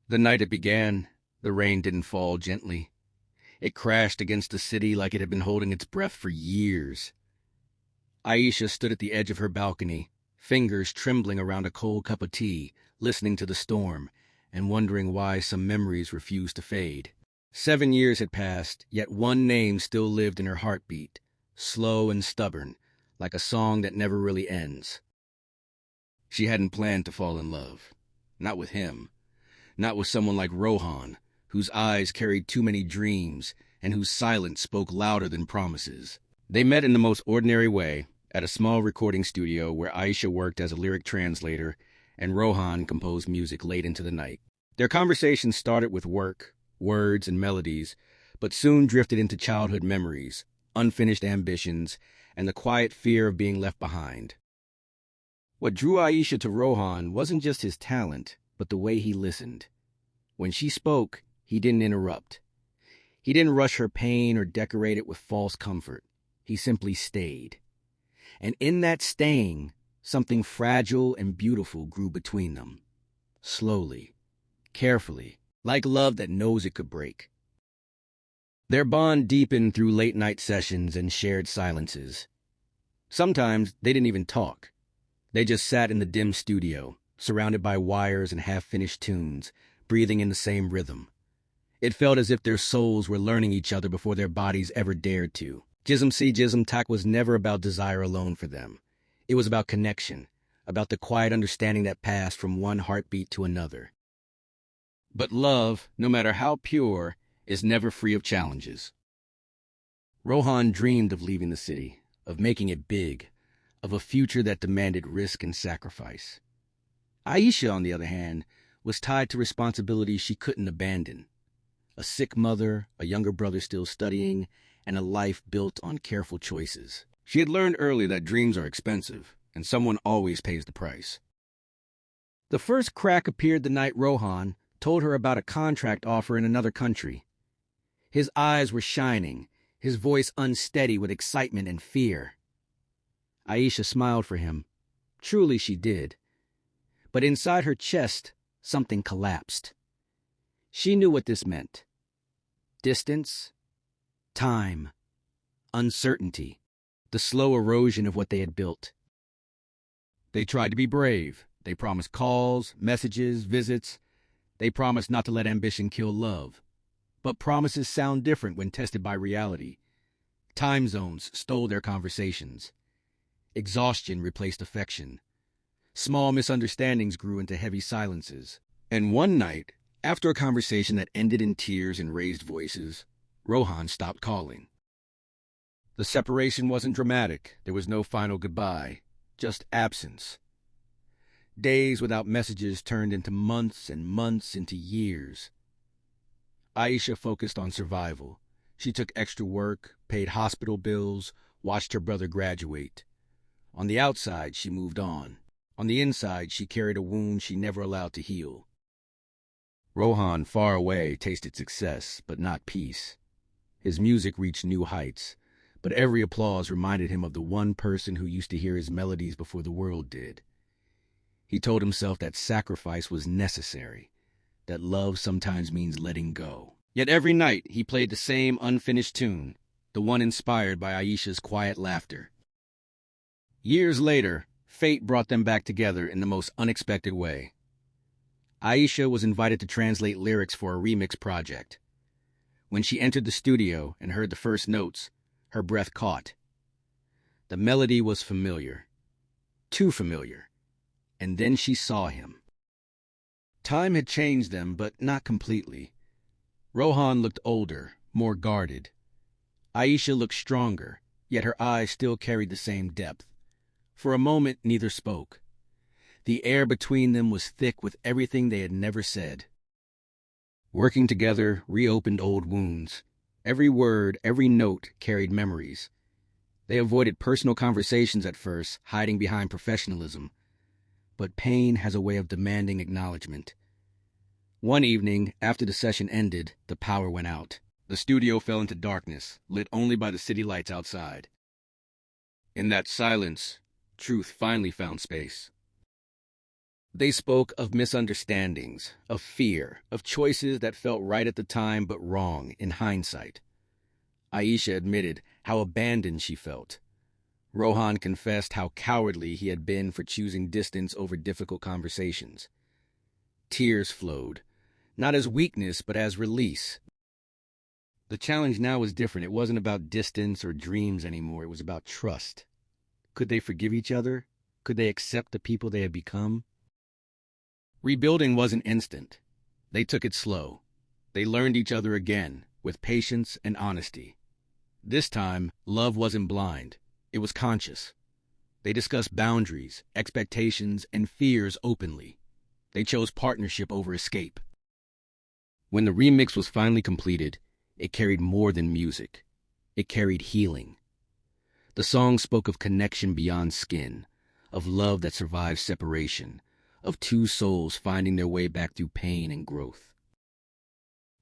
The night it began, the rain didn't fall gently. It crashed against the city like it had been holding its breath for years. Aisha stood at the edge of her balcony, fingers trembling around a cold cup of tea, listening to the storm and wondering why some memories refused to fade. 7 years had passed, yet one name still lived in her heartbeat, slow and stubborn, like a song that never really ends. She hadn't planned to fall in love. Not with him. Not with someone like Rohan, whose eyes carried too many dreams and whose silence spoke louder than promises. They met in the most ordinary way, at a small recording studio where Aisha worked as a lyric translator and Rohan composed music late into the night. Their conversation started with work, words, and melodies, but soon drifted into childhood memories, unfinished ambitions, and the quiet fear of being left behind. What drew Aisha to Rohan wasn't just his talent, but the way he listened. When she spoke, he didn't interrupt. He didn't rush her pain or decorate it with false comfort. He simply stayed. And in that staying, something fragile and beautiful grew between them. Slowly, carefully, like love that knows it could break. Their bond deepened through late-night sessions and shared silences. Sometimes they didn't even talk. They just sat in the dim studio, surrounded by wires and half-finished tunes, breathing in the same rhythm. It felt as if their souls were learning each other before their bodies ever dared to. Jism Se Jism Tak was never about desire alone for them. It was about connection, about the quiet understanding that passed from one heartbeat to another. But love, no matter how pure, is never free of challenges. Rohan dreamed of leaving the city, of making it big, of a future that demanded risk and sacrifice. Aisha, on the other hand, was tied to responsibilities she couldn't abandon. A sick mother, a younger brother still studying, and a life built on careful choices. She had learned early that dreams are expensive, and someone always pays the price. The first crack appeared the night Rohan told her about a contract offer in another country. His eyes were shining, his voice unsteady with excitement and fear. Aisha smiled for him. Truly she did. But inside her chest, something collapsed. She knew what this meant. Distance, time, uncertainty, the slow erosion of what they had built. They tried to be brave. They promised calls, messages, visits. They promised not to let ambition kill love. But promises sound different when tested by reality. Time zones stole their conversations. Exhaustion replaced affection. Small misunderstandings grew into heavy silences. And one night, after a conversation that ended in tears and raised voices, Rohan stopped calling. The separation wasn't dramatic. There was no final goodbye, just absence. Days without messages turned into months and months into years. Aisha focused on survival. She took extra work, paid hospital bills, watched her brother graduate. On the outside, she moved on. On the inside, she carried a wound she never allowed to heal. Rohan, far away, tasted success, but not peace. His music reached new heights, but every applause reminded him of the one person who used to hear his melodies before the world did. He told himself that sacrifice was necessary, that love sometimes means letting go. Yet every night he played the same unfinished tune, the one inspired by Aisha's quiet laughter. Years later, fate brought them back together in the most unexpected way. Aisha was invited to translate lyrics for a remix project. When she entered the studio and heard the first notes, her breath caught. The melody was familiar, too familiar, and then she saw him. Time had changed them, but not completely. Rohan looked older, more guarded. Aisha looked stronger, yet her eyes still carried the same depth. For a moment, neither spoke. The air between them was thick with everything they had never said. Working together reopened old wounds. Every word, every note carried memories. They avoided personal conversations at first, hiding behind professionalism. But pain has a way of demanding acknowledgement. One evening, after the session ended, the power went out. The studio fell into darkness, lit only by the city lights outside. In that silence, truth finally found space. They spoke of misunderstandings, of fear, of choices that felt right at the time but wrong in hindsight. Aisha admitted how abandoned she felt. Rohan confessed how cowardly he had been for choosing distance over difficult conversations. Tears flowed, not as weakness but as release. The challenge now was different. It wasn't about distance or dreams anymore. It was about trust. Could they forgive each other? Could they accept the people they had become? Rebuilding wasn't instant. They took it slow. They learned each other again, with patience and honesty. This time, love wasn't blind. It was conscious. They discussed boundaries, expectations, and fears openly. They chose partnership over escape. When the remix was finally completed, it carried more than music. It carried healing. The song spoke of connection beyond skin, of love that survives separation, of two souls finding their way back through pain and growth.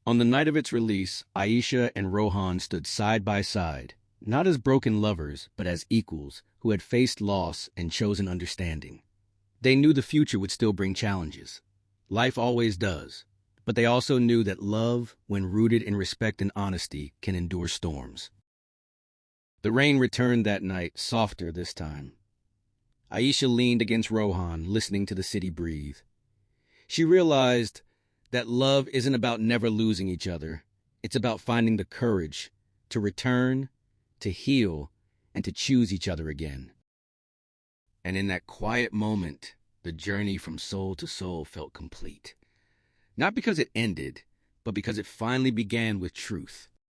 On the night of its release, Aisha and Rohan stood side by side, not as broken lovers, but as equals who had faced loss and chosen understanding. They knew the future would still bring challenges. Life always does. But they also knew that love, when rooted in respect and honesty, can endure storms. The rain returned that night, softer this time. Aisha leaned against Rohan, listening to the city breathe. She realized that love isn't about never losing each other. It's about finding the courage to return, to heal, and to choose each other again. And in that quiet moment, the journey from soul to soul felt complete. Not because it ended, but because it finally began with truth.